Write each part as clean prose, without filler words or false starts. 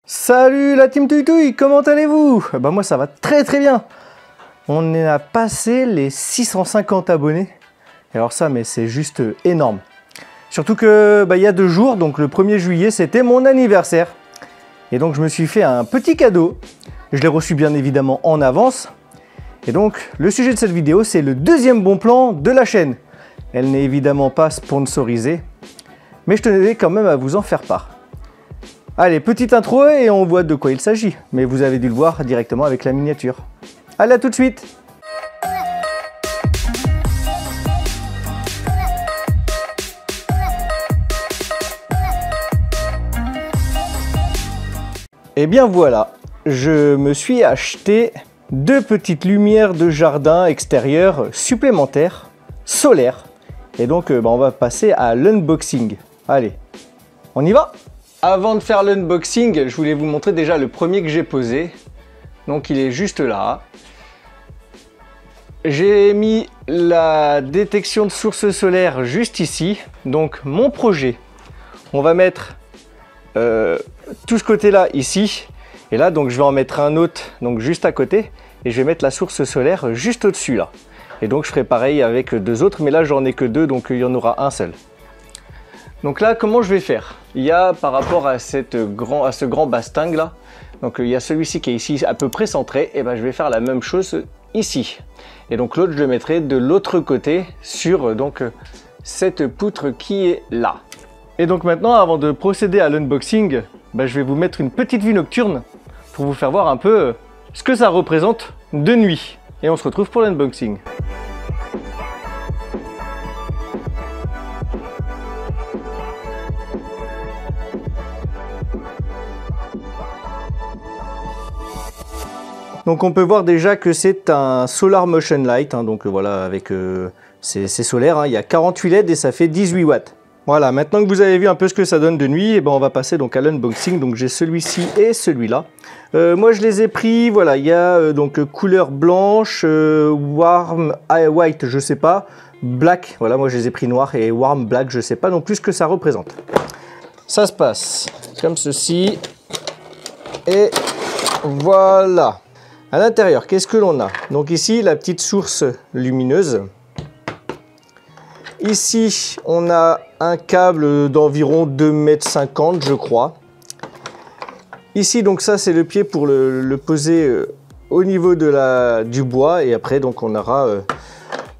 Salut la team Touitouille, comment allez-vous? Bah moi ça va très bien. On a passé les 650 abonnés. Et alors ça mais c'est juste énorme. Surtout que il y a 2 jours, donc le 1er juillet, c'était mon anniversaire. Et donc je me suis fait un petit cadeau. Je l'ai reçu bien évidemment en avance. Et donc le sujet de cette vidéo, c'est le 2e bon plan de la chaîne. Elle n'est évidemment pas sponsorisée, mais je tenais quand même à vous en faire part. Allez, petite intro et on voit de quoi il s'agit. Mais vous avez dû le voir directement avec la miniature. Allez, à tout de suite! Et bien voilà, je me suis acheté 2 petites lumières de jardin extérieures supplémentaires, solaires. Et donc on va passer à l'unboxing. Allez, on y va! Avant de faire l'unboxing, je voulais vous montrer déjà le premier que j'ai posé. Donc il est juste là. J'ai mis la détection de source solaire juste ici. Donc mon projet, on va mettre tout ce côté-là ici. Et là, donc je vais en mettre un autre donc juste à côté. Et je vais mettre la source solaire juste au-dessus là. Et donc je ferai pareil avec 2 autres. Mais là, j'en ai que 2, donc il y en aura un seul. Donc là, comment je vais faire? Il y a par rapport à ce grand basting là, donc il y a celui-ci qui est ici à peu près centré, et ben je vais faire la même chose ici. Et donc l'autre, je le mettrai de l'autre côté sur donc cette poutre qui est là. Et donc maintenant, avant de procéder à l'unboxing, je vais vous mettre une petite vue nocturne pour vous faire voir un peu ce que ça représente de nuit. Et on se retrouve pour l'unboxing. Donc on peut voir déjà que c'est un Solar Motion Light, hein, donc voilà, avec c'est solaire, hein, il y a 48 LED et ça fait 18 watts. Voilà, maintenant que vous avez vu un peu ce que ça donne de nuit, et on va passer donc à l'unboxing. Donc j'ai celui-ci et celui-là. Moi je les ai pris, voilà, il y a donc couleur blanche, warm white, je sais pas, black, voilà, moi je les ai pris noir, et warm black, je sais pas non plus ce que ça représente. Ça se passe comme ceci, et voilà. À l'intérieur, qu'est-ce que l'on a? Donc ici, la petite source lumineuse. Ici, on a un câble d'environ 2,50 m, je crois. Ici, donc ça, c'est le pied pour le poser au niveau du bois. Et après, donc on aura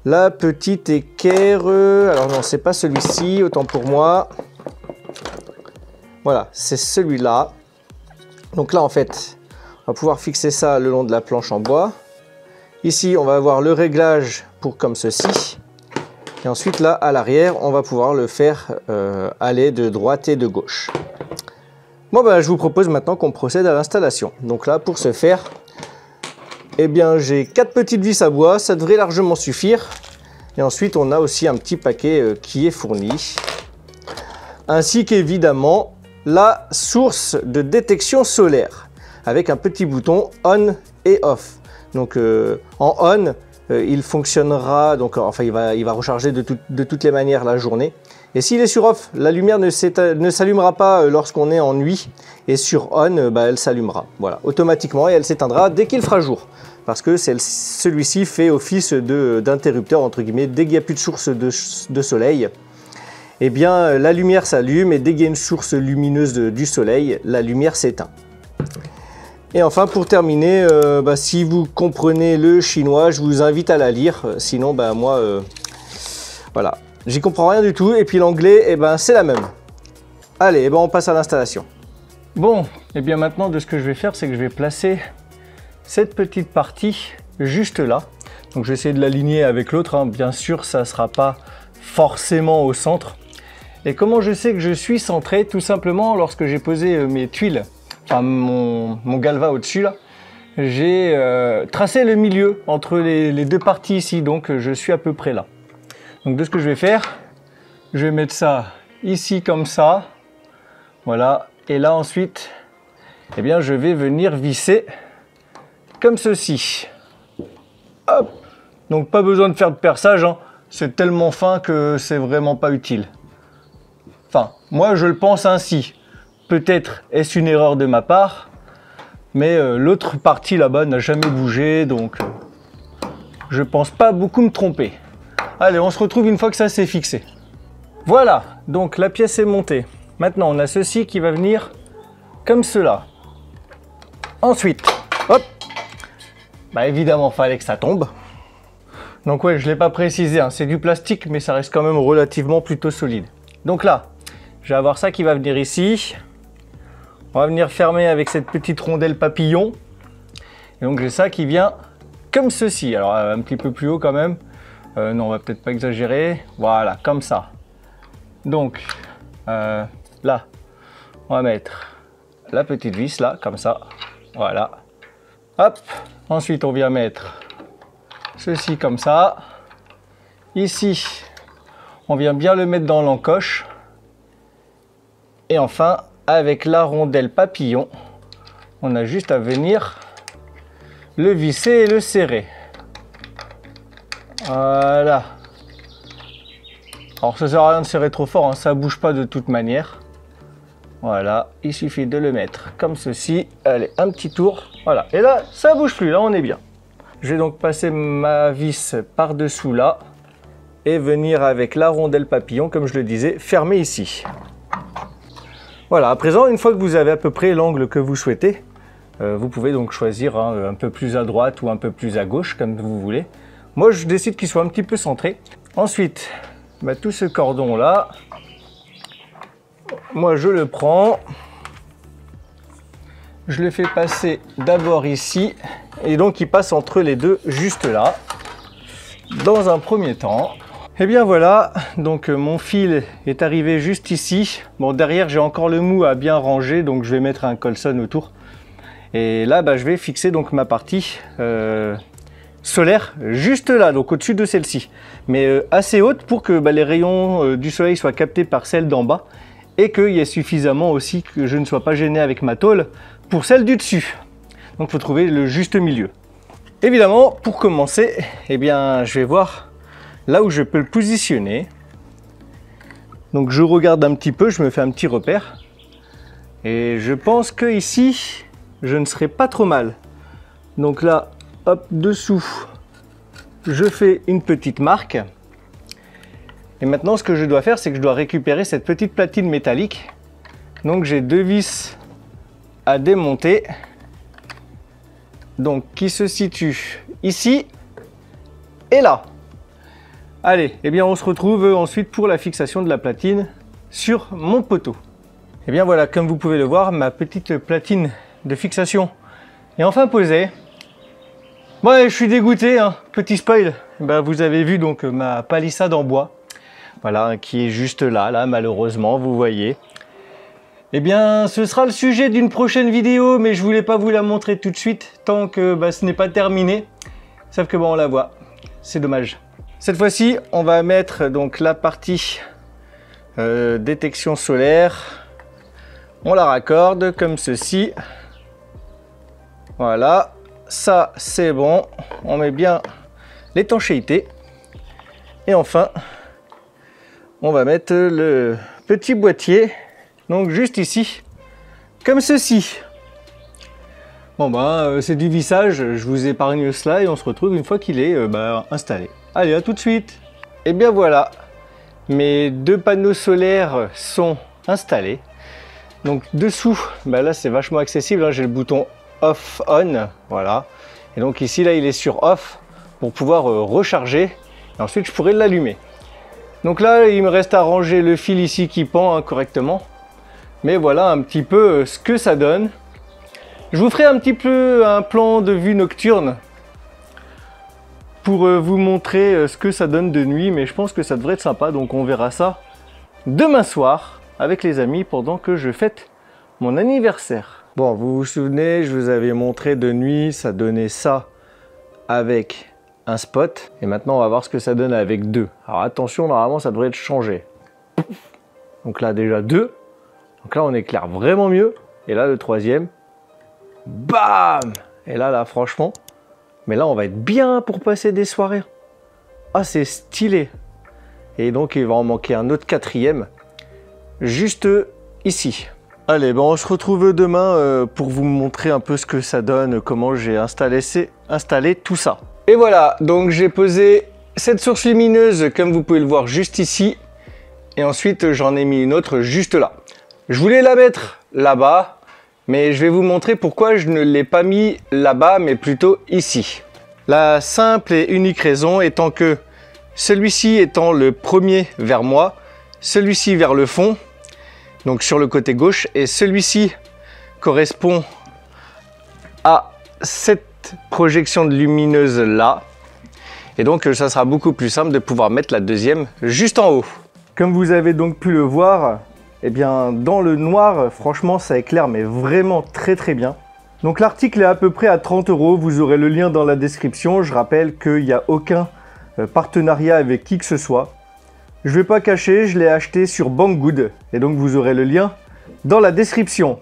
la petite équerre. Alors non, c'est pas celui-ci, autant pour moi. Voilà, c'est celui-là. Donc là, en fait, on va pouvoir fixer ça le long de la planche en bois. Ici, on va avoir le réglage pour comme ceci. Et ensuite, là, à l'arrière, on va pouvoir le faire aller de droite et de gauche. Bon, je vous propose maintenant qu'on procède à l'installation. Donc là, pour ce faire, eh bien, j'ai 4 petites vis à bois. Ça devrait largement suffire. Et ensuite, on a aussi un petit paquet qui est fourni. Ainsi qu'évidemment, la source de détection solaire, avec un petit bouton on et off. Donc en on, il fonctionnera, donc enfin il va recharger de toutes les manières la journée. Et s'il est sur off, la lumière ne s'allumera pas lorsqu'on est en nuit. Et sur on, elle s'allumera, voilà, automatiquement, et elle s'éteindra dès qu'il fera jour. Parce que celui-ci fait office d'interrupteur, entre guillemets, dès qu'il n'y a plus de source de soleil. Eh bien, la lumière s'allume, et dès qu'il y a une source lumineuse du soleil, la lumière s'éteint. Et enfin, pour terminer, si vous comprenez le chinois, je vous invite à la lire. Sinon, moi, voilà, j'y comprends rien du tout. Et puis l'anglais, c'est la même. Allez, on passe à l'installation. Bon, et bien maintenant, de ce que je vais faire, c'est que je vais placer cette petite partie juste là. Donc, je vais essayer de l'aligner avec l'autre, hein. Bien sûr, ça ne sera pas forcément au centre. Et comment je sais que je suis centré? Tout simplement, lorsque j'ai posé mes tuiles, enfin mon galva au-dessus là, j'ai tracé le milieu entre les 2 parties ici, donc je suis à peu près là. Donc de ce que je vais faire, je vais mettre ça ici comme ça, voilà, et là ensuite, eh bien je vais venir visser comme ceci. Hop. Donc pas besoin de faire de perçage, hein. C'est tellement fin que c'est vraiment pas utile. Enfin, moi je le pense ainsi. peut-être est-ce une erreur de ma part, mais l'autre partie là-bas n'a jamais bougé, donc je pense pas beaucoup me tromper. Allez, on se retrouve une fois que ça s'est fixé. Voilà, donc la pièce est montée. Maintenant, on a ceci qui va venir comme cela. Ensuite, hop, bah évidemment, fallait que ça tombe. Donc ouais, je ne l'ai pas précisé, hein, c'est du plastique, mais ça reste quand même relativement plutôt solide. Donc là, je vais avoir ça qui va venir ici. On va venir fermer avec cette petite rondelle papillon. Et donc j'ai ça qui vient comme ceci. Alors un petit peu plus haut quand même. Non, on va peut-être pas exagérer. Voilà, comme ça. Donc là, on va mettre la petite vis là, comme ça. Voilà. Hop. Ensuite, on vient mettre ceci comme ça. Ici, on vient bien le mettre dans l'encoche. Et enfin, avec la rondelle papillon, on a juste à venir le visser et le serrer. Voilà. Alors ça sert à rien de serrer trop fort, hein, ça bouge pas de toute manière. Voilà, il suffit de le mettre comme ceci. Allez, un petit tour. Voilà, et là, ça bouge plus, là on est bien. Je vais donc passer ma vis par-dessous là et venir avec la rondelle papillon, comme je le disais, fermer ici. Voilà, à présent, une fois que vous avez à peu près l'angle que vous souhaitez, vous pouvez donc choisir un peu plus à droite ou un peu plus à gauche, comme vous voulez. Moi, je décide qu'il soit un petit peu centré. Ensuite, bah, tout ce cordon-là, moi, je le prends. Je le fais passer d'abord ici. Et donc, il passe entre les deux, juste là, dans un premier temps. Et bien voilà, donc mon fil est arrivé juste ici. Bon, derrière, j'ai encore le mou à bien ranger, donc je vais mettre un colson autour. Et là, bah, je vais fixer donc ma partie solaire juste là, donc au-dessus de celle-ci. Mais assez haute pour que bah, les rayons du soleil soient captés par celle d'en bas. Et qu'il y ait suffisamment aussi que je ne sois pas gêné avec ma tôle pour celle du dessus. Donc il faut trouver le juste milieu. Évidemment, pour commencer, eh bien, je vais voir là où je peux le positionner. Donc je regarde un petit peu, je me fais un petit repère. Et je pense que ici, je ne serai pas trop mal. Donc là, hop, dessous, je fais une petite marque. Et maintenant, ce que je dois faire, c'est que je dois récupérer cette petite platine métallique. Donc j'ai deux vis à démonter. Donc qui se situe ici et là. Allez, eh bien on se retrouve ensuite pour la fixation de la platine sur mon poteau. Et bien voilà, comme vous pouvez le voir, ma petite platine de fixation est enfin posée. Bon, je suis dégoûté, hein. Petit spoil. Ben, vous avez vu donc ma palissade en bois. Voilà, qui est juste là, malheureusement, vous voyez. Eh bien, ce sera le sujet d'une prochaine vidéo, mais je voulais pas vous la montrer tout de suite, tant que bah, ce n'est pas terminé. Sauf que bon, on la voit. C'est dommage. Cette fois-ci, on va mettre donc la partie détection solaire. On la raccorde comme ceci. Voilà. Ça, c'est bon. On met bien l'étanchéité. Et enfin, on va mettre le petit boîtier. Donc juste ici, comme ceci. Bon ben, c'est du vissage, je vous épargne cela et on se retrouve une fois qu'il est installé. Allez, à tout de suite. Et bien voilà, mes deux panneaux solaires sont installés. Donc dessous, là c'est vachement accessible, hein, j'ai le bouton off-on, voilà. Et donc ici, là, il est sur off pour pouvoir recharger. Et ensuite, je pourrais l'allumer. Donc là, il me reste à ranger le fil ici qui pend correctement. Mais voilà un petit peu ce que ça donne. Je vous ferai un petit peu un plan de vue nocturne pour vous montrer ce que ça donne de nuit. Mais je pense que ça devrait être sympa. Donc on verra ça demain soir avec les amis pendant que je fête mon anniversaire. Bon, vous vous souvenez, je vous avais montré de nuit, ça donnait ça avec un spot. Et maintenant, on va voir ce que ça donne avec deux. Alors attention, normalement, ça devrait être changé. Donc là, déjà deux. Donc là, on éclaire vraiment mieux. Et là, le troisième. Bam! Et là, franchement. Mais là, on va être bien pour passer des soirées. Ah, c'est stylé. Et donc, il va en manquer un autre quatrième. Juste ici. Allez, bon, on se retrouve demain pour vous montrer un peu ce que ça donne, comment j'ai installé tout ça. Et voilà, donc j'ai posé cette source lumineuse comme vous pouvez le voir juste ici. Et ensuite j'en ai mis une autre juste là. Je voulais la mettre là-bas, mais je vais vous montrer pourquoi je ne l'ai pas mis là-bas, mais plutôt ici. La simple et unique raison étant que celui-ci étant le premier vers moi, celui-ci vers le fond, donc sur le côté gauche, et celui-ci correspond à cette projection de lumineuse là. Et donc ça sera beaucoup plus simple de pouvoir mettre la deuxième juste en haut. Comme vous avez donc pu le voir, eh bien dans le noir, franchement ça éclaire mais vraiment très bien. Donc l'article est à peu près à 30 €, vous aurez le lien dans la description. Je rappelle qu'il n'y a aucun partenariat avec qui que ce soit. Je ne vais pas cacher, je l'ai acheté sur Banggood et donc vous aurez le lien dans la description.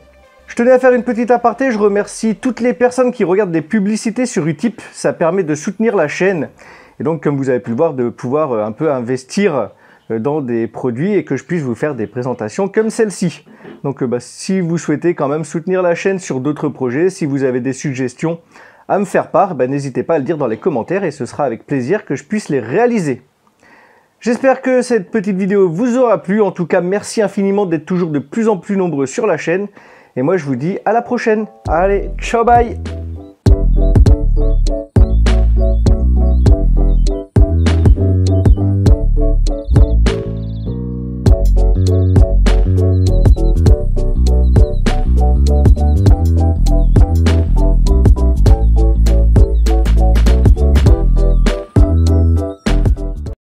Je tenais à faire une petite aparté, je remercie toutes les personnes qui regardent des publicités sur Utip, ça permet de soutenir la chaîne et donc comme vous avez pu le voir de pouvoir un peu investir dans des produits et que je puisse vous faire des présentations comme celle-ci. Donc si vous souhaitez quand même soutenir la chaîne sur d'autres projets, si vous avez des suggestions à me faire part, n'hésitez pas à le dire dans les commentaires et ce sera avec plaisir que je puisse les réaliser. J'espère que cette petite vidéo vous aura plu. En tout cas, merci infiniment d'être toujours de plus en plus nombreux sur la chaîne. Et moi, je vous dis à la prochaine. Allez, ciao, bye!